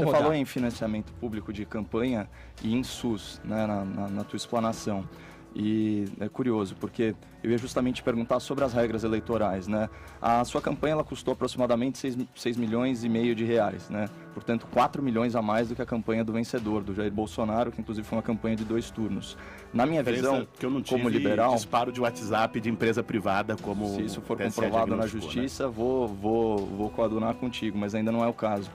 Você falou em financiamento público de campanha e em SUS, né, na tua explanação. E é curioso, porque eu ia justamente perguntar sobre as regras eleitorais, né? A sua campanha ela custou aproximadamente 6 milhões e meio de reais, né? Portanto, 4 milhões a mais do que a campanha do vencedor, do Jair Bolsonaro, que inclusive foi uma campanha de 2 turnos. Na minha visão, que eu não tive como liberal, disparo de WhatsApp de empresa privada, como se isso for TSE comprovado na diagnosticou, justiça, vou coadunar contigo, mas ainda não é o caso.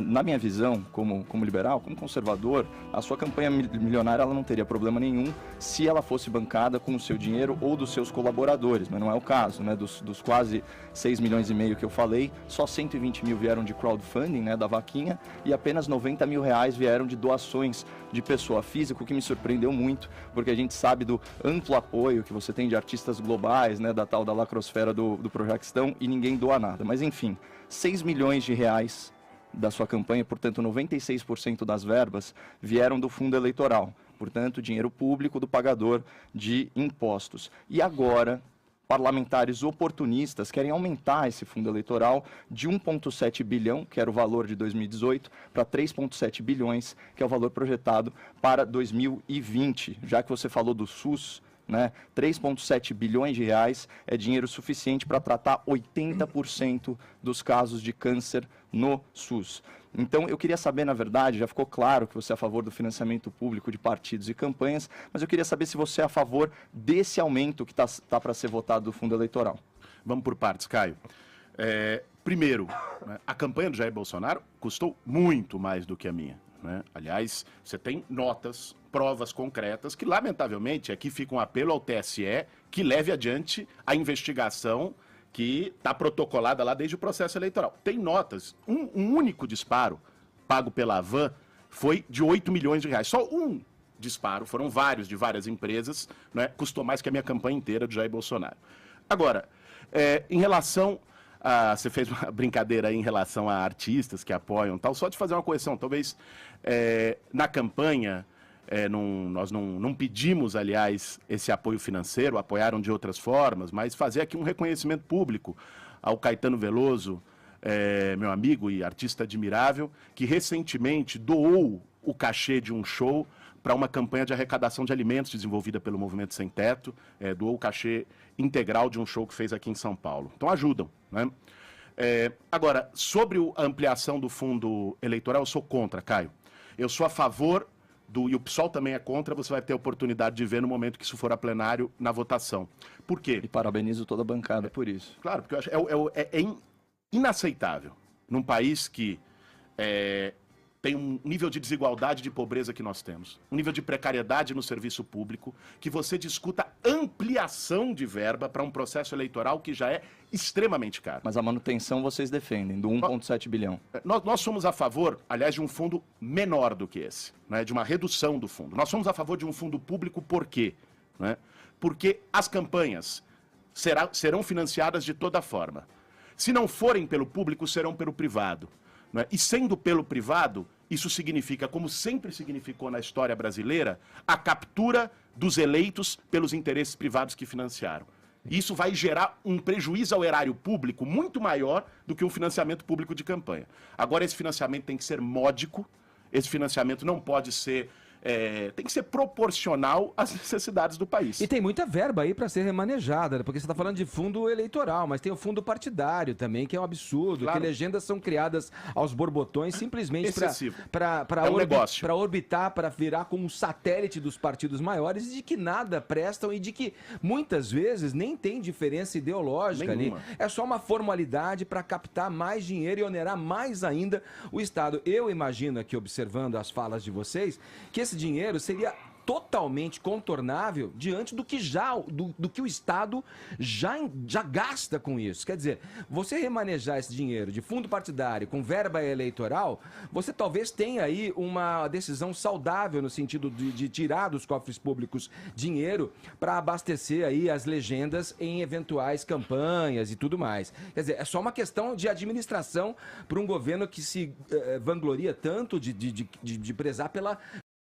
Na minha visão, como liberal, como conservador, a sua campanha milionária ela não teria problema nenhum se ela fosse bancada com o seu dinheiro ou dos seus colaboradores, mas não é o caso, né? Dos quase 6 milhões e meio que eu falei, só 120 mil vieram de crowdfunding, né, da vaquinha, e apenas 90 mil reais vieram de doações de pessoa física, o que me surpreendeu muito, porque a gente sabe do amplo apoio que você tem de artistas globais, né, da tal da lacrosfera do Projaquistão, e ninguém doa nada. Mas enfim, 6 milhões de reais da sua campanha, portanto 96% das verbas vieram do fundo eleitoral, portanto dinheiro público do pagador de impostos. E agora, parlamentares oportunistas querem aumentar esse fundo eleitoral de 1,7 bilhão, que era o valor de 2018, para 3,7 bilhões, que é o valor projetado para 2020. Já que você falou do SUS, né, 3,7 bilhões de reais é dinheiro suficiente para tratar 80% dos casos de câncer no SUS. Então, eu queria saber, na verdade, já ficou claro que você é a favor do financiamento público de partidos e campanhas, mas eu queria saber se você é a favor desse aumento que tá para ser votado do fundo eleitoral. Vamos por partes, Caio. Primeiro, né, a campanha do Jair Bolsonaro custou muito mais do que a minha, né? Aliás, você tem notas, provas concretas que, lamentavelmente, aqui fica um apelo ao TSE que leve adiante a investigação que está protocolada lá desde o processo eleitoral. Tem notas. Um único disparo pago pela Havan foi de 8 milhões de reais. Só um disparo, foram vários de várias empresas, né? Custou mais que a minha campanha inteira do Jair Bolsonaro. Agora, em relação você fez uma brincadeira aí em relação a artistas que apoiam tal, só de fazer uma correção, talvez na campanha nós não pedimos, aliás, esse apoio financeiro, apoiaram de outras formas, mas fazer aqui um reconhecimento público ao Caetano Veloso, meu amigo e artista admirável, que recentemente doou o cachê de um show para uma campanha de arrecadação de alimentos desenvolvida pelo Movimento Sem Teto, doou o cachê integral de um show que fez aqui em São Paulo. Então ajudam, né? Agora, sobre a ampliação do fundo eleitoral, eu sou contra, Caio. Eu sou a favor e o PSOL também é contra, você vai ter a oportunidade de ver no momento que isso for a plenário na votação. Por quê? E parabenizo toda a bancada por isso. Claro, porque eu acho inaceitável num país que tem um nível de desigualdade, de pobreza que nós temos, um nível de precariedade no serviço público, que você discuta ampliação de verba para um processo eleitoral que já é extremamente caro. Mas a manutenção vocês defendem, do 1,7 bilhão. Nós somos a favor, aliás, de um fundo menor do que esse, né, de uma redução do fundo. Nós somos a favor de um fundo público por quê? Né? Porque as campanhas serão financiadas de toda forma. Se não forem pelo público, serão pelo privado. Né? E sendo pelo privado, isso significa, como sempre significou na história brasileira, a captura dos eleitos pelos interesses privados que financiaram. Isso vai gerar um prejuízo ao erário público muito maior do que um financiamento público de campanha. Agora, esse financiamento tem que ser módico, esse financiamento não pode ser... tem que ser proporcional às necessidades do país. E tem muita verba aí para ser remanejada, né? Porque você está falando de fundo eleitoral, mas tem o fundo partidário também, que é um absurdo, Claro. que legendas são criadas aos borbotões simplesmente para orbitar, para virar como um satélite dos partidos maiores, e de que nada prestam e de que muitas vezes nem tem diferença ideológica Nenhuma. ali. É só uma formalidade para captar mais dinheiro e onerar mais ainda o Estado. Eu imagino aqui, observando as falas de vocês, que esse dinheiro seria totalmente contornável diante do que do que o Estado já gasta com isso. Quer dizer, você remanejar esse dinheiro de fundo partidário com verba eleitoral, você talvez tenha aí uma decisão saudável no sentido de tirar dos cofres públicos dinheiro para abastecer aí as legendas em eventuais campanhas e tudo mais. Quer dizer, é só uma questão de administração para um governo que se vangloria tanto de prezar pela